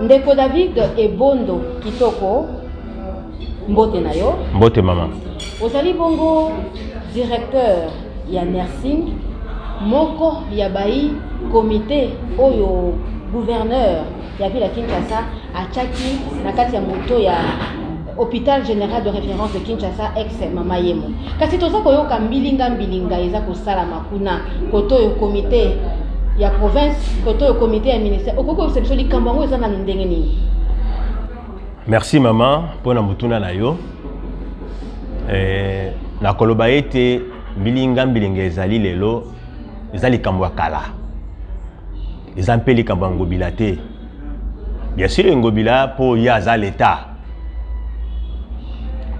Ndeko David Ebondo Kitoko mbote na yo. Mbote mama. Ozali bongo directeur ya nursing moko ya bai comité oyo gouverneur ya ville ya Kinshasa achaki na kati ya moto ya hôpital général de référence de Kinshasa ex Mama Yemo. Kasi toza koyoka mbilinga eza kosala makuna koto yo comité ya province koto yo comité ya ministère okoko exception likambo ngo eza na ndenge nini? Merci maman pona mutuna na yo. Na koloba ete mbilinga ezali lelo ezali likambo ya kala. Eza mpe likambo ya ngobila te. Bien sûr ngobila po ya aza l'état.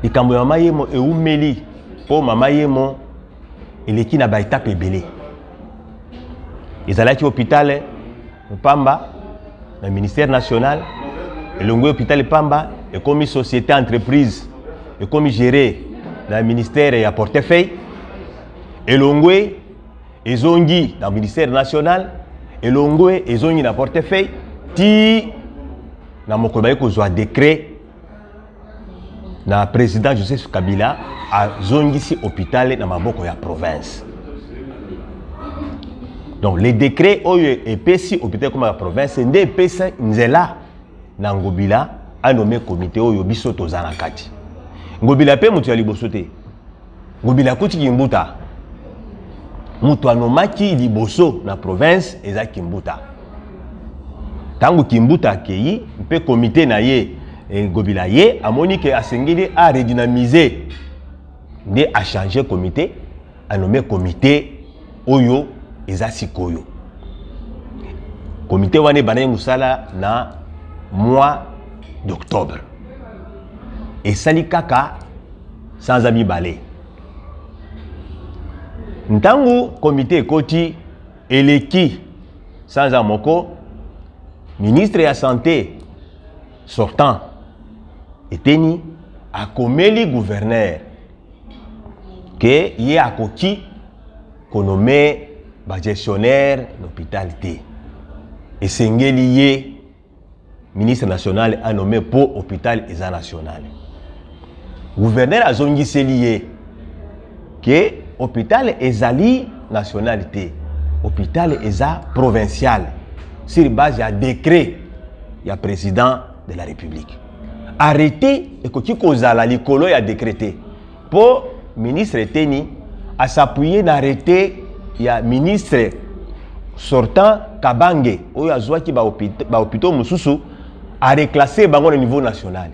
Likambo ya Mama Yemo eumeli po Mama Yemo eleki na ba étape ebele. Ezalaki hôpital Pamba na ministère national elongwe hôpital Pamba ekomi société entreprise ekomi géré na ministère ya portefeuille elongwe ezongi na ministère national elongwe ezongi na portefeuille ti na mokolo ba kozwa décret na président Joseph Kabila a zongisi hôpital na maboko ya province. Donc les décrets oyo epesi hôpital comme la province nde epesa nzela na ngobila a nommé comité oyo biso tozana kati. Ngobila pe mutu ya liboso te. Ngobila kuti kimbuta. Mutu anomaki liboso na province eza kimbuta. Tangu kimbuta akei mpe comité na ye Ngobila ye amoni ke asengeli a redynamiser nde a changer comité a nommé comité oyo eza sikoyo. Comité wane bana musala na mois d'octobre. Et sali kaka sans ami balé. Ntangu comité koti eleki sans amoko ministre de la santé sortant eteni akomeli gouverneur que ye akoki konomé ba gestionnaire l'hôpital T. Et sengeli ye ministre national a nommé pour hôpital eza national. Gouverneur azongi selié que hôpital ezali nationalité, hôpital eza provincial sur base ya décret ya président de la République. Arrêté et koki kozala likolo ya décrété pour ministre Teni à s'appuyer na arrêté ya ministre sortant Kabange oyo azwaki ba hôpitaux mususu a reclasser bango au niveau national.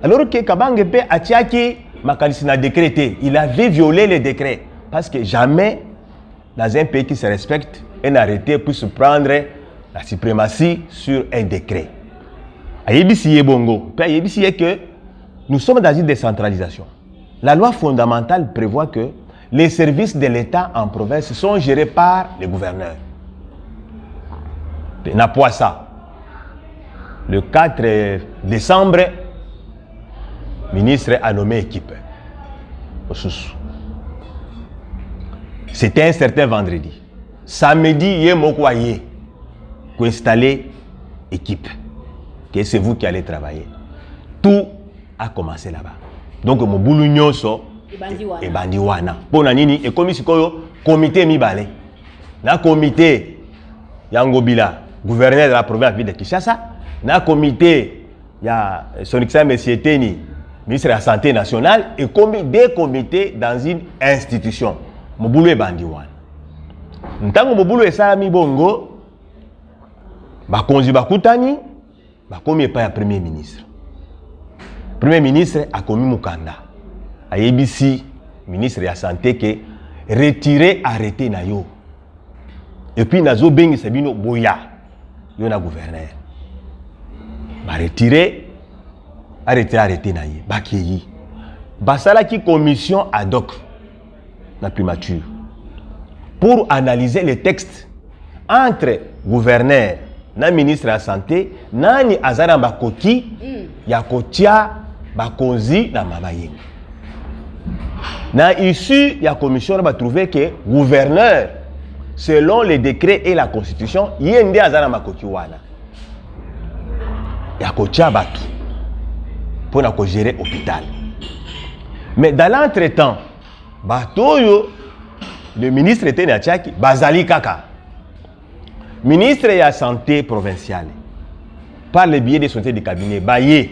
Alors que Kabange pe atiaki makanisi na décrété, il avait violé les décrets parce que jamais dans un pays qui se respecte un arrêté puisse prendre la suprématie sur un décret. Ayebisi Yebongo, pe ayebisi que nous sommes dans une décentralisation. La loi fondamentale prévoit que les services de l'État en province sont gérés par les gouverneurs. Na Poissa, le 4 décembre, le ministre a nommé équipe. C'était un certain vendredi. Samedi, il y a un pour installer équipe. Que c'est vous qui allez travailler. Tout a commencé là-bas. Donc, mon boulot nyonso et bandiwana. Pour nani et comme sikoyo comité mibale. Na comité Yangobila, gouverneur de la province de Kinshasa, na comité ya son excellence monsieur Teni, ministre de la santé nationale et des comités dans une institution. Mon boulot est bandiwana. Ntango mon boulot est salami bongo. Bakonzi bakutani bakomi pa ya premier ministre. Premier ministre a commis mukanda. Ayebisi ministre de la santé que retirer arrêté na yo. Et puis nazo bengi sabino boya yo na gouverneur. Ba retirer arrêté na ye. Bakeyi. Basala ki commission ad hoc na primature pour analyser les textes entre gouverneur na ministre de la santé nani azara bakoki ya kotia bakonzi na Mama Yemo. Na issue ya commission ba trouvé que gouverneur selon les décrets et la constitution yende azara makoki wana. ya kotia bato pour na ko gérer hôpital. Mais dans l'entretemps, bato yo le ministre était na tiaki bazali kaka. Ministre ya santé provinciale par le biais de santé du cabinet baye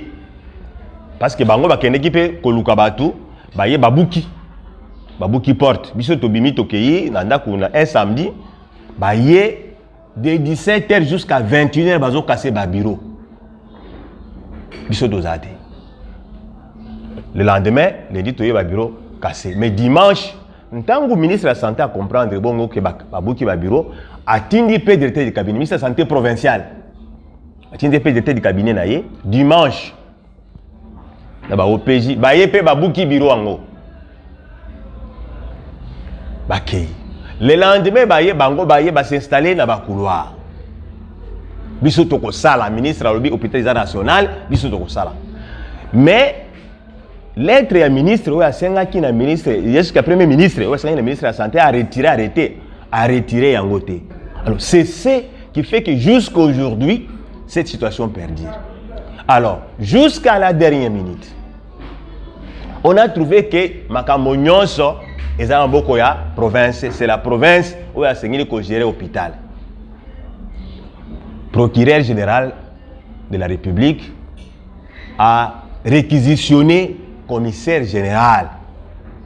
parce que bango bakende ki pe koluka bato baye babuki porte biso tobimi tokei na ndako na un samedi baye de 17h jusqu'à 21h bazo casser ba bureau biso dozate. Le lendemain lundi toye ba bureau cassé, mais dimanche ntango ministre de la santé a comprendre bongo que babuki ba bureau atindi pe directeur du cabinet ministre de la santé provincial atindi pe directeur du cabinet na ye dimanche na ba OPJ baye pe babuki bureau ango bakei. Le lendemain baye bango baye ba s'installer na ba couloir biso toko sala ministre alobi hôpital national biso toko sala. Mais lettre ya ministre oya senga ki na ministre jusqu'à premier ministre oya senga na ministre de la santé a retiré yango te. Alors c'est ce qui fait que jusqu'à aujourd'hui cette situation perdure. Alors jusqu'à la dernière minute on a trouvé que makambo nyonso ezana boko ya province, c'est la province oya sengi ko gérer hôpital. Procureur général de la République a réquisitionné commissaire général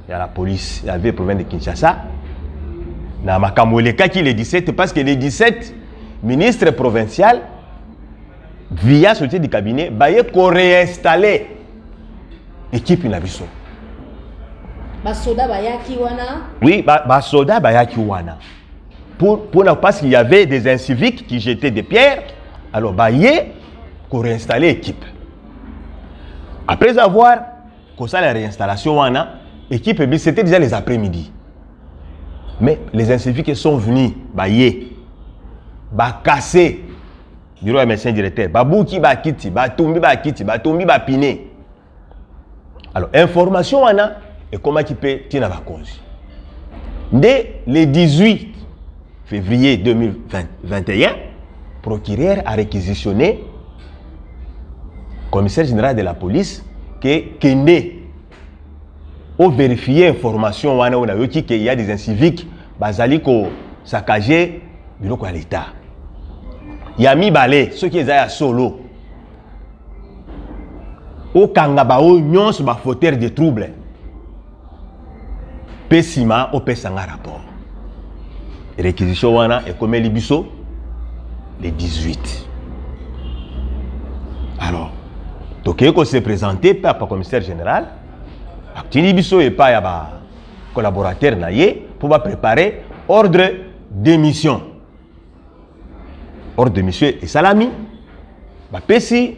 de la police de la ville province de Kinshasa. Na makambo le kaki le 17 parce que le 17 ministre provincial via société du cabinet baye ko réinstaller équipe na biso. Ba soda bayaki wana. Oui, ba soda bayaki wana. Pour parce qu'il y avait des inciviques qui jetaient des pierres, alors baye ko réinstaller équipe. Après avoir commencé la réinstallation wana, équipe c'était déjà les après-midi. Mais les inciviques sont venus baye ba casser bureau du médecin directeur, ba buki ba kiti, ba tombi ba piné. Alors information wana et comment qui peut tina ba cause. Dès le 18 février 2021, procureur a réquisitionné commissaire général de la police que Kende au vérifier information wana on a vu qu'il y a des inciviques bazali ko saccager bureau kwa l'état. Yami balé ceux qui est solo au kangaba o nyons ba fauteur de troubles. Pessima au pesanga rapport. Réquisition wana et comme libiso le 18. Alors donc il se présenter par le commissaire général Tini biso et pas ya collaborateur na ye pour préparer ordre d'émission. Ordre d'émission et salami ba pesi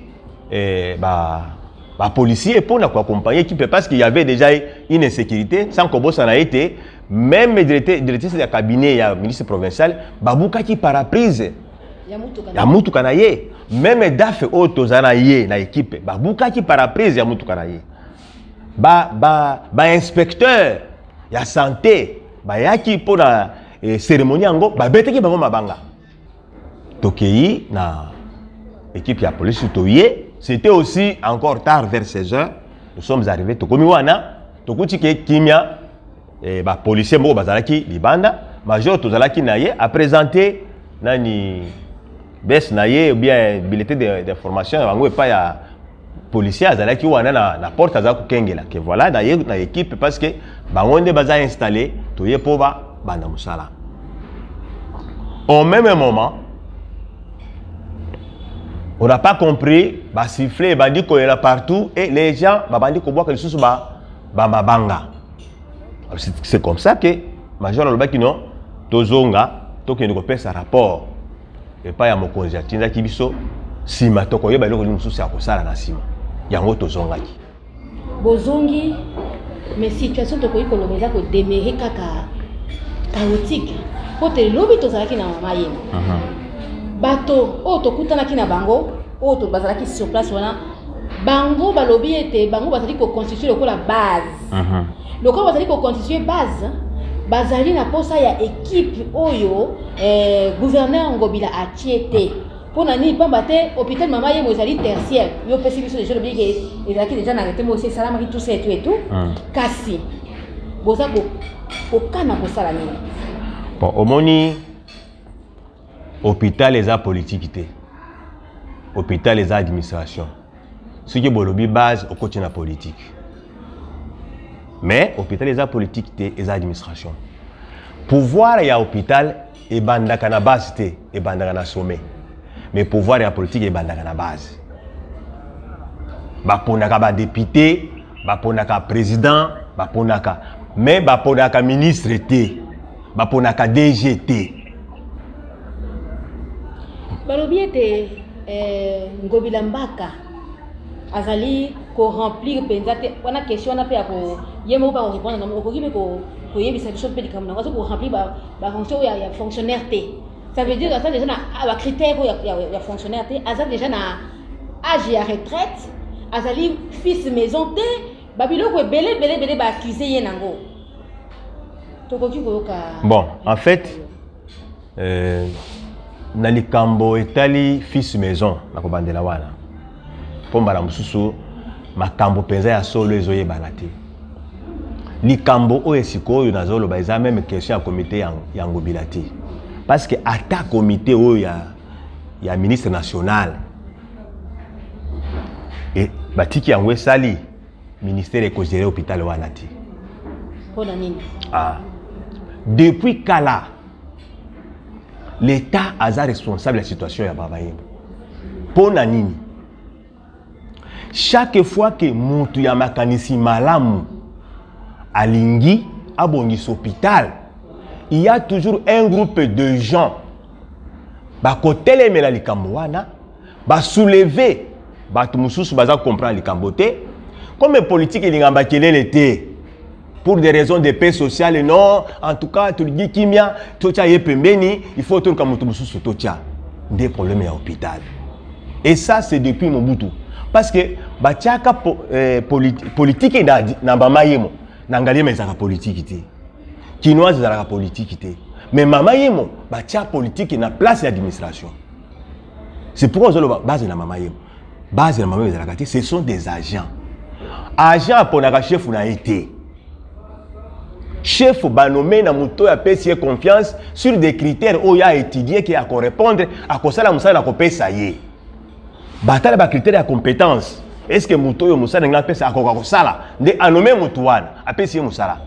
policier pour accompagner l'équipe parce qu'il y avait déjà une insécurité sans que ça n'a été même directeur de cabinet ya ministre provincial babuka ki paraprise ya mutuka na ye même daf auto zana ye na équipe babuka ki paraprise ya mutuka na ye inspecteur ya santé yaki pour la cérémonie ango beteki bango mabanga tokei na équipe ya police toye. C'était aussi encore tard vers 16h. Nous sommes arrivés tokomi wana tokuti ke kimia policier moko bazalaki libanda major tozalaki naye a présenter nani bes naye ou bien bulletin d'information bango pas ya policier azalaki wana na porte azako kengela que voilà na équipe parce que bangonde baza installé toye po banda musala. Au même moment on n'a pas compris, bah siffler, bah dit qu'on est là partout et les gens bah dit qu'on voit que les choses mabanga. C'est comme ça que major le baki non tozonga toke ndiko pesa rapport et pas ya mokonzi atinda kibiso sima toko yeba loko limususu ya kosala na sima yango tozonga ki bozongi mais situation toko ikolomeza ko demeurer kaka chaotique pote lobi tozalaki na mama yena bato o tokutana kina bango o to bazalaki sur place wana bango balobi ete bango bazali ko constituer lokola base lokola bazali ko constituer base bazali na posa ya équipe oyo gouverneur Ngobila atiete Pour nani pamba te hôpital maman yé mozali tertiaire. Yo pesi biso déjà le bien que ezaki déjà na arrêté mo c'est salama qui tout ça et tout. Kasi. Boza ko kana ko sala nini. Bon, au moni hôpital les a politique té. Hôpital les a administration. Ce qui bolobi base au côté na politique. Mais hôpital les a politique té les a administration. Pouvoir ya hôpital et bandaka na base té et bandaka na sommet. Mais pouvoir et la politique est bandaka na base. Baponaka ba député, baponaka président, baponaka mais baponaka ministre té, baponaka DGT. Balobi ete Ngobila Mbaka azali ko remplir penza te wana question na pe ya ko yemo ba ko répondre na ko kibe ko yebisa biso pe dikamna ko remplir ba fonction ya fonctionnaire te. Ça veut dire que ça déjà na critère ya fonctionnaire té aza déjà na âge ya retraite azali fils maison té babilo ko belé ba accuser ye nango. Tokoki ko ka. Bon, en fait na likambo etali fils maison na ko bandela wana. Pomba la mususu makambo penza ya solo ezoye banate. Likambo o esiko yo nazolo ba eza même question ya comité ya Ngobila te. Parce que à ta comité où il y a ministre national et batiki yangwe sali ministère ko gérer hôpital wanati. Ah. Depuis Kala l'État a responsable de la situation ya babaye. Pona nini? Chaque fois que mutu ya makanisi malamu alingi abongi hôpital, il y a toujours un groupe de gens qui la likambo wana ba soulever batu mususu baza comprendre likambo te comme politique il ngamba kelele te pour des raisons de paix sociale non en tout cas tu dis kimia tocha ye pembeni il faut tout comme mususu tocha des problèmes à l'hôpital et ça c'est depuis Mobutu parce que batiaka politique na bamayemo na ngali mezaka politique te Kinoise dans la politique. Mais maman yemo, batia politique na place d'administration. C'est pourquoi on a base de la maman yemo. Base de la maman yemo, ce sont des agents. Agent pour la chef ou na été. Chef ba nommé na muto ya pesi confiance sur des critères où il a étudié qui a correspondre à quoi la musa na ko pesa ye. Batala ba critères de compétence. Est-ce que muto yo musa na pesa akoka ko sala? Nde a nommé mutuana, a pesi musala.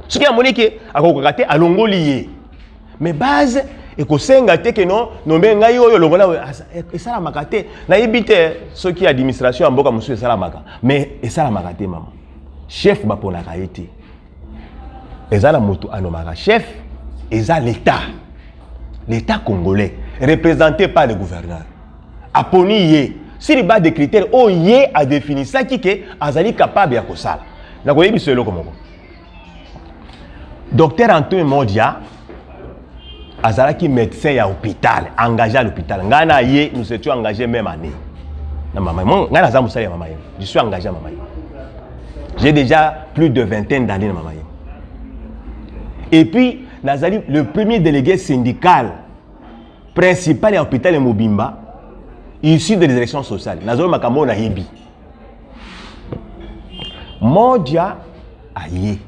Ce qui a montré que akokate alongoli mais base et ko senga te que non nombe ngai oyo longola et ça la makate na yibite ce qui administration mboka musu ça la maka mais et ça la makate maman chef ba pona kaiti ezala moto anomaka chef eza l'état congolais représenté par le gouverneur aponi yé sur les bas des critères o yé a défini ça qui que azali capable ya kosala na ko yebiso eloko moko. Docteur Antoine Modia, azalaki médecin à l'hôpital, engagé à l'hôpital. Ngana yé, nous étions engagés même année. Je suis engagé à maman. J'ai déjà plus de vingtaine d'années à maman. Et puis, Nazali, le premier délégué syndical principal à l'hôpital de Mobimba, issu des élections sociales. Nazali Makambo na Yebi. Modia aye.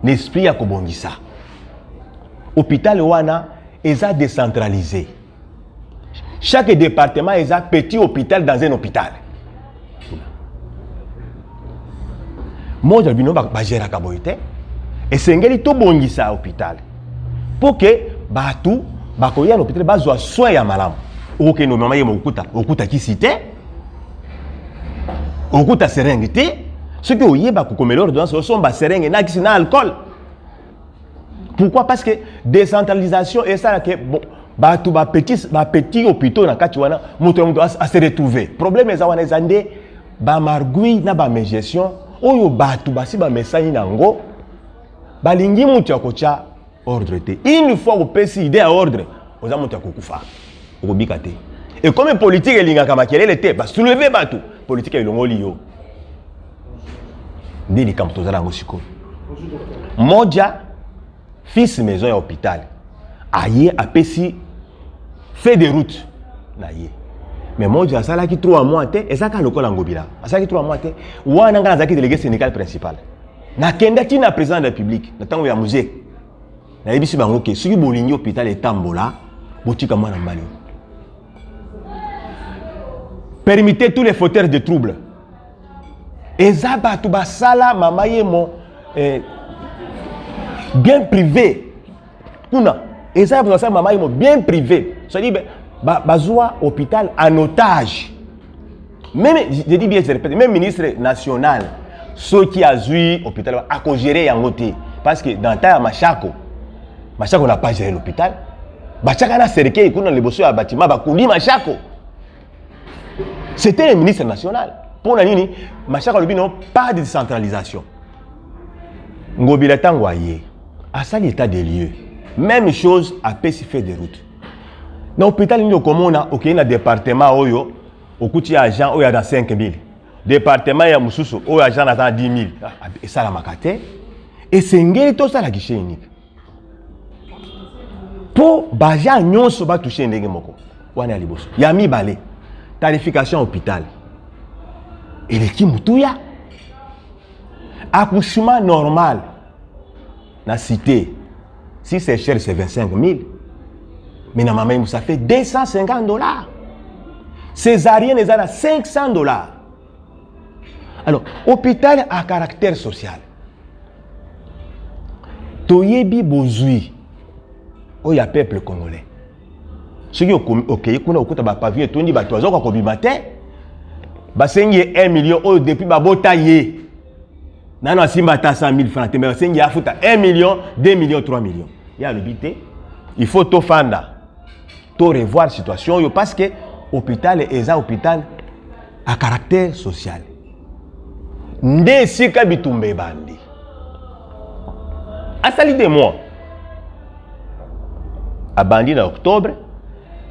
L'esprit a kobongisa. Hôpital wana est décentralisé. Chaque département est un petit hôpital dans un hôpital. Moi je bino ba gérer kaboité et sengeli to bongisa hôpital. Pour que batu ba koya l'hôpital ba zo soin ya malamu. OK no mama yemo okuta kisite. Okuta serengité. Ce que vous yeba ko komelo ordonnance sont ba seringue na kisina alcool. Pourquoi? Parce que décentralisation et ça que bon ba petit hôpital na kati wana moto a se retrouver. Problème eza wana ezande ba margui na ba gestion oyo batu basi ba message nango balingi mutu ya kocha ordre te. Une fois au PC idée à ordre, oza mutu ya kokufa. Okobika te. Et comme politique elinga kama kelele te, ba soulever batu, politique elongoli yo. Ndeli kam tozala ngo siko. Moja fils maison à hôpital. Aye apesi fait des routes na ye. Mais moi, je sais qui 3 mois, et ça, quand le col en Gobila, ça qui 3 mois, ou un engagé délégué syndical principal. Na kenda tina président de la République, na tango ya musée. Na yebisi bango ke soki bolingi hôpital etambola, botika mwana mbali. Permettez tous les fauteurs de troubles. Eza batu basala mama yemo bien privé. Kuna, eza basala mama yemo bien privé. Ça dit bazoa hôpital en otage. Même je dis bien, je répète, même ministre national ceux qui a joué l'hôpital a géré en côté parce que dans ta Machako n'a pas géré l'hôpital. Machako n'a cerqué qu'on a les bossus à bâtiment Bakouli Machako. C'était le ministre national. Pour Nanini, Machako n'a pas de décentralisation. Ngobila Tangwaye, à ça l'état des lieux. Même chose à Pessifé des routes. Dans l'hôpital, nous avons un département Oyo, au coût agent Oyo dans 5 000. Département ya Mususu, Oyo agent dans 10 000. Et ça la makate. Et c'est tout ça la guichet unique. Pour Baja Nyonso ba toucher ndenge moko. Wana liboso. Yami balé. Tarification hôpital. Et l'équipe Mutuya. Accouchement normal. Na cité. Si c'est cher, c'est 25 000. Mais na maman, ça fait $250. Césarienne, ils ont $500. Alors, hôpital à caractère social. Toyebi bozui. Oh, il y a peuple congolais. Ceux qui ont ok, kuna okuta ba pavillon tondi ba toazo kwa kobimate. Ba sengi 1 million oh depuis ba botaye. Nana simba ta 100 000 francs, mais sengi afuta 1 million, 2 millions, 3 millions. Il y a le bité. Il faut to fanda. To revoir la situation parce que hôpital est un hôpital à caractère social. Nde sika bitumbe bandi. Asali de moi. A bandi en octobre,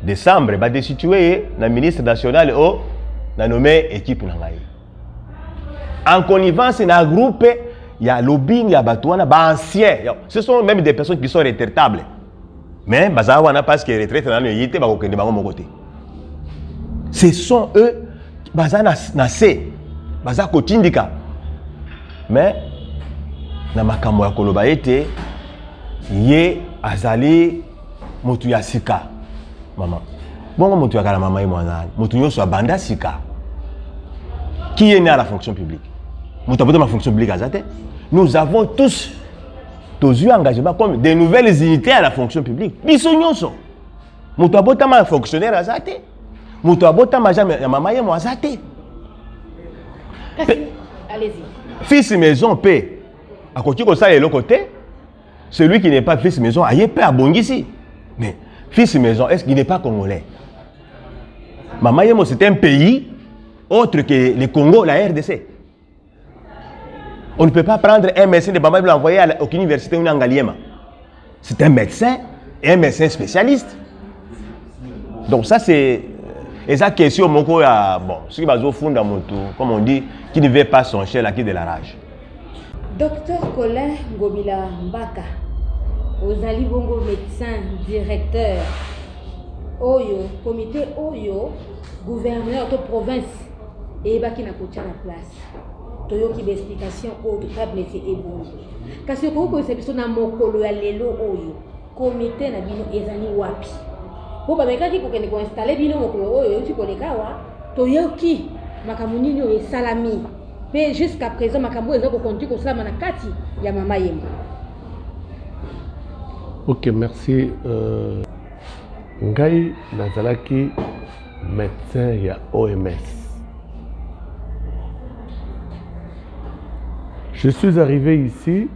décembre, ba destitué na ministre national o na nommé équipe nangai. En connivence na groupe, il y a lobbying, il y a batouana, ba anciens. Ce sont même des personnes qui sont retraitables. Mais bazawana parce que retraite na yité ba kokende bango mokoté. Ce sont eux bazana nasé baza kotindika. Mais na makambo ya koloba ete ye azali motu ya sika maman. Bongo motu ya kala mama ye mwana. Motu nyoso abanda sika. Qui est né à la fonction publique? Motu abota ma fonction publique azate. Nous avons tous eu engagement comme des nouvelles unités à la fonction publique. Biso nyonso. Motu abota ma fonctionnaire azate. Motu abota ma ya mama ye mwana azate. Allez-y. Fils maison paix. À côté de ça, il y a l'autre côté. Celui qui n'est pas fils maison, il est pas bon ici. Mais fils maison, est-ce qu'il n'est pas congolais? Maman Yemo, c'est un pays autre que le Congo, la RDC. On ne peut pas prendre un médecin de Bamba et l'envoyer à aucune université ou en Ngaliema. C'est un médecin et un médecin spécialiste. Donc ça, c'est... Et ça, question, bon, ce qui va au fond dans mon tour, comme on dit, qui ne veut pas son chien, qui de la rage. Docteur Colin Ngobila Mbaka, Ozali Bongo médecin, directeur, Oyo, comité Oyo, gouverneur de province, et Baki na kocha la place. Toyo qui d'explication autre, table et bon. Parce que quand vous avez na mokolo ya lelo Oyo, comité na bino ezali wapi. Pour pas mekaki ko kende ko installer bino mokolo Oyo, tu koleka wa, toyo ki makamuni nyo e salami. Mais jusqu'à présent, makambo ezako konti ko salama na kati ya mama yemo. Ok, merci. Ngai nazalaki médecin ya OMS. Je suis arrivé ici,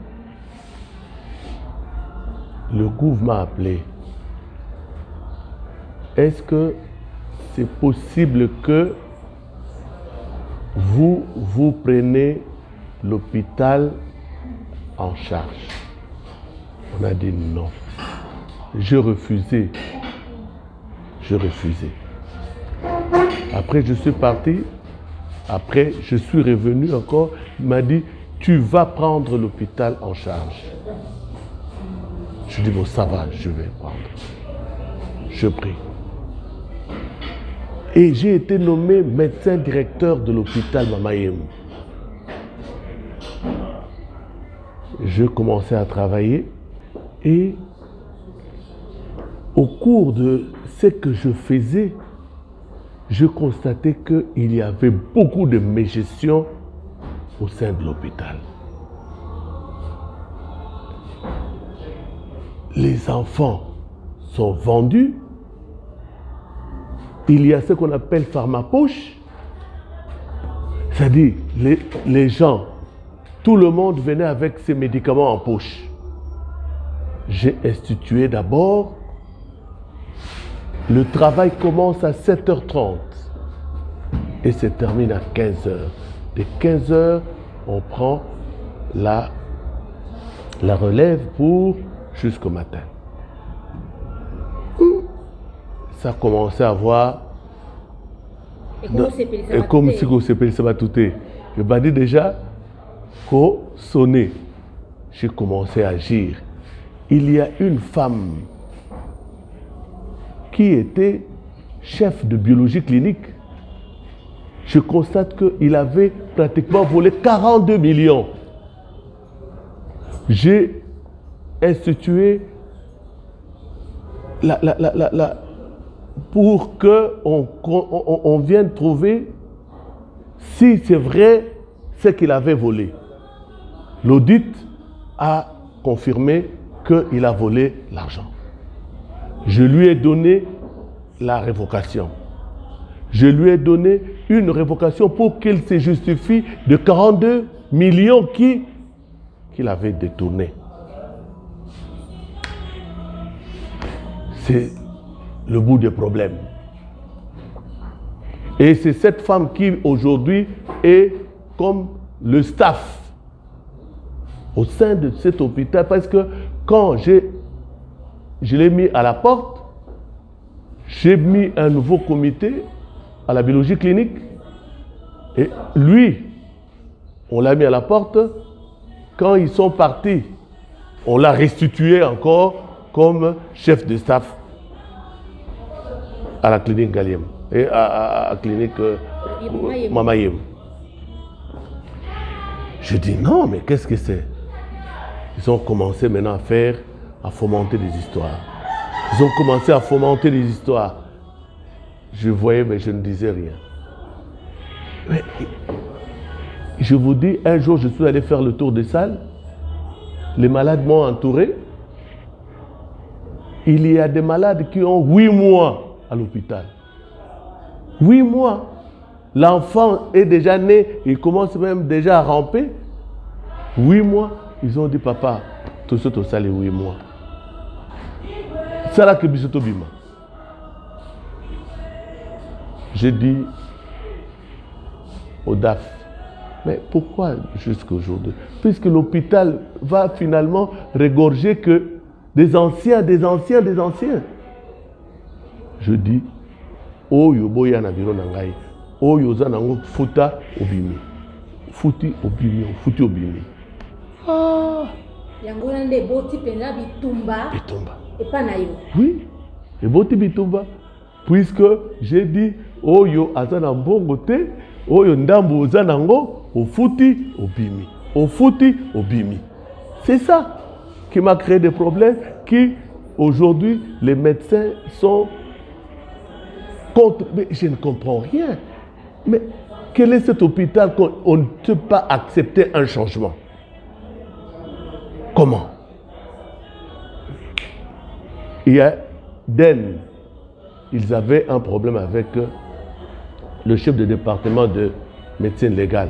le gouvernement m'a appelé. Est-ce que c'est possible que vous prenez l'hôpital en charge? On a dit non. Je refusais. Après, je suis parti. Après, je suis revenu encore. Il m'a dit, tu vas prendre l'hôpital en charge. Je dis, bon, ça va, je vais prendre. Je prie. Et j'ai été nommé médecin directeur de l'hôpital Mamayem. Je commençais à travailler et au cours de ce que je faisais, je constatais qu'il y avait beaucoup de mégestion au sein de l'hôpital. Les enfants sont vendus. Il y a ce qu'on appelle pharmapoche. C'est-à-dire, les gens, tout le monde venait avec ses médicaments en poche. J'ai institué d'abord, le travail commence à 7h30 et se termine à 15h. De 15h, on prend la relève pour jusqu'au matin. Ça commençait à voir. Et comme si on s'appelle Sabatouté. Je m'ai dit déjà qu'au sonné, j'ai commencé à agir. Il y a une femme qui était chef de biologie clinique. Je constate qu'il avait pratiquement volé 42 millions. J'ai institué pour qu'on vienne trouver si c'est vrai ce qu'il avait volé. L'audit a confirmé qu'il a volé l'argent. Je lui ai donné la révocation. Je lui ai donné une révocation pour qu'il se justifie de 42 millions qu'il avait détournés. C'est le bout du problème. Et c'est cette femme qui aujourd'hui est comme le staff au sein de cet hôpital, parce que quand je l'ai mis à la porte, j'ai mis un nouveau comité à la biologie clinique et lui, on l'a mis à la porte. Quand ils sont partis, on l'a restitué encore comme chef de staff à la clinique Galiem et à la clinique Mamayem. Je dis non, mais qu'est-ce que c'est? Ils ont commencé maintenant à fomenter des histoires. Ils ont commencé à fomenter des histoires. Je voyais, mais je ne disais rien. Mais, je vous dis, un jour, je suis allé faire le tour des salles. Les malades m'ont entouré. Il y a des malades qui ont 8 mois à l'hôpital. 8 mois. L'enfant est déjà né, il commence même déjà à ramper. 8 mois. Ils ont dit, papa, tout ça, les 8 mois. C'est là que Bisoto Bima. J'ai dit au DAF, mais pourquoi jusqu'aujourd'hui? Puisque l'hôpital va finalement regorger que des anciens. Je dis, Oyo boya na biro nangai, Oyo zanango futa obimi. Futi obimi. Ah. Yangola nde boti penza bitumba. Et pas naïo. Oui, et boti bitumba. Puisque j'ai dit, Oyo azana mbongote, Oyo ndambo zanango, ofuti obimi. C'est ça qui m'a créé des problèmes, qui aujourd'hui les médecins sont contre. Mais je ne comprends rien. Mais quel est cet hôpital qu'on ne peut pas accepter un changement? Comment? Il y a ils avaient un problème avec le chef de département de médecine légale.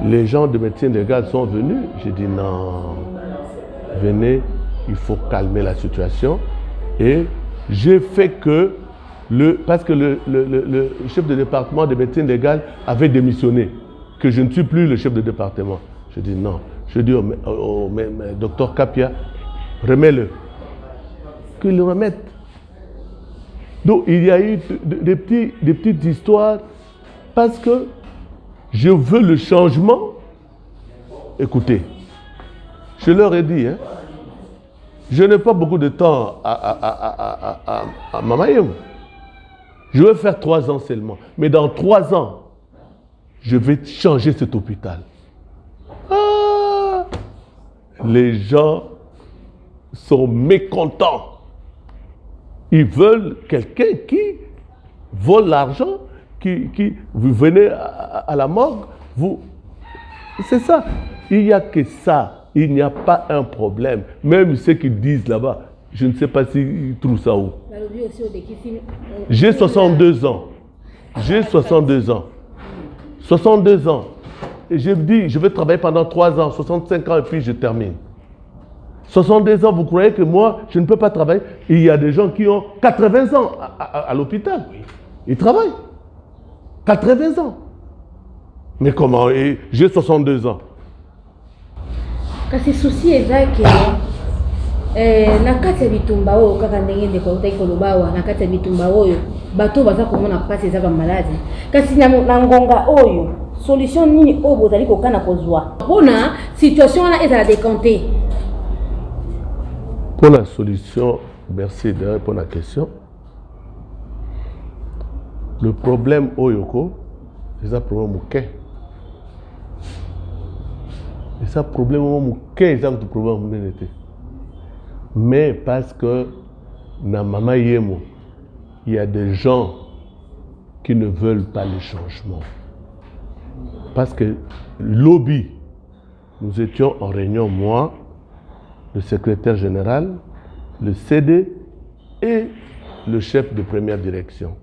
Les gens de médecine légale sont venus. J'ai dit non, venez, il faut calmer la situation. Et j'ai fait que, parce que le chef de département de médecine légale avait démissionné, que je ne suis plus le chef de département. Je dis non. Je dis au docteur Kapia, remets-le. Qu'il le remette. Donc il y a eu des petites histoires parce que je veux le changement. Écoutez, je leur ai dit, je n'ai pas beaucoup de temps à Mamayem. Je veux faire 3 ans seulement. Mais dans 3 ans, je vais changer cet hôpital. Ah, les gens sont mécontents. Ils veulent quelqu'un qui vole l'argent, vous venez à la morgue, c'est ça. Il n'y a que ça. Il n'y a pas un problème. Même ceux qui disent là-bas, je ne sais pas s'ils trouvent ça où. J'ai 62 ans. J'ai 62 ans. 62 ans. Et je me dis, je vais travailler pendant 3 ans, 65 ans et puis je termine. 62 ans, vous croyez que moi, je ne peux pas travailler? Il y a des gens qui ont 80 ans à l'hôpital. Ils travaillent. 80 ans. Mais comment? J'ai 62 ans. Kasi souci ezake na kati ya bitumba oyo kaka ndenge ndeko utaki koloba awa na kati ya bitumba oyo bato baza komona pasi eza ba malade kasi na ngonga oyo solution nini oyo bozali kokana kozwa mpona situation wana ezala décanté. Pour la solution, merci de répondre à la question. Le problème oyoko, c'est un problème auquel. Et ça problème auquel c'est un problème d'unité. Mais parce que na mama yemo, il y a des gens qui ne veulent pas le changement. Parce que lobby, nous étions en réunion, moi, le secrétaire général, le CD et le chef de première direction.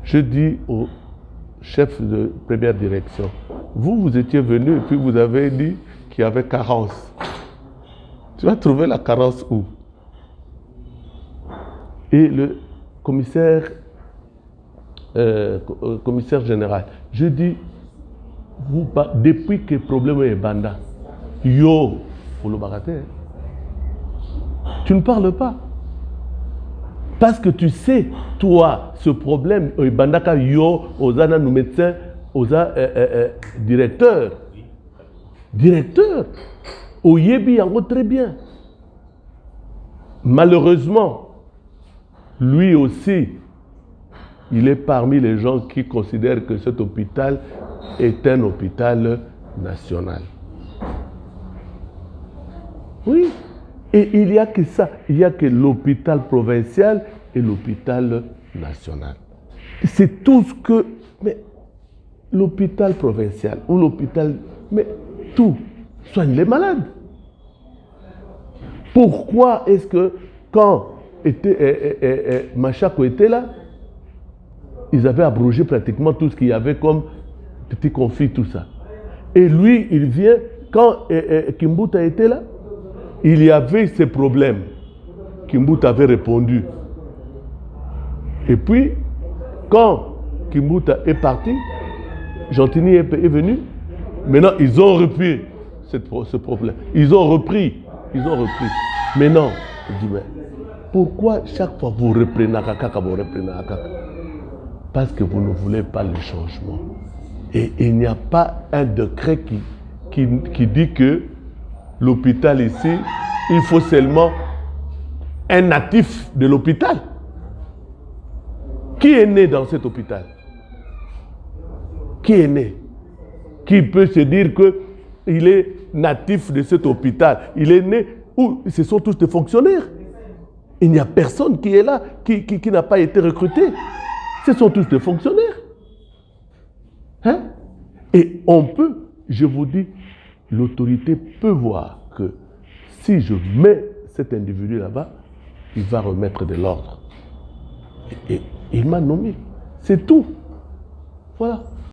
Je dis au chef de première direction, vous étiez venu et puis vous avez dit qu'il y avait carence. Tu vas trouver la carence où? Et le commissaire général, je dis, depuis que le problème est banda, yo, tu ne parles pas. Parce que tu sais, toi, ce problème, bandaka yo, osana nous médecins, osa directeur, oyebi yango très bien. Malheureusement, lui aussi, il est parmi les gens qui considèrent que cet hôpital est un hôpital national. Oui, et il n'y a que ça, il n'y a que l'hôpital provincial et l'hôpital national. C'est tout ce que... Mais l'hôpital provincial ou l'hôpital... Mais tout soigne les malades. Pourquoi est-ce que quand Machako était là, ils avaient abrogé pratiquement tout ce qu'il y avait comme petit conflit, tout ça. Et lui, il vient, quand Kimbuta était là, il y avait ces problèmes. Kimbuta avait répondu. Et puis, quand Kimbuta est parti, Gentini est venu. Maintenant, ils ont repris ce problème. Ils ont repris. Maintenant, je dis, mais pourquoi chaque fois vous reprenez Akaka, parce que vous ne voulez pas le changement. Et il n'y a pas un décret qui dit que l'hôpital ici, il faut seulement un natif de l'hôpital. Qui est né dans cet hôpital? Qui est né? Qui peut se dire qu'il est natif de cet hôpital? Il est né où? Ce sont tous des fonctionnaires. Il n'y a personne qui est là, qui n'a pas été recruté. Ce sont tous des fonctionnaires. Hein? Et on peut, je vous dis, l'autorité peut voir que si je mets cet individu là-bas, il va remettre de l'ordre. Et il m'a nommé. C'est tout. Voilà.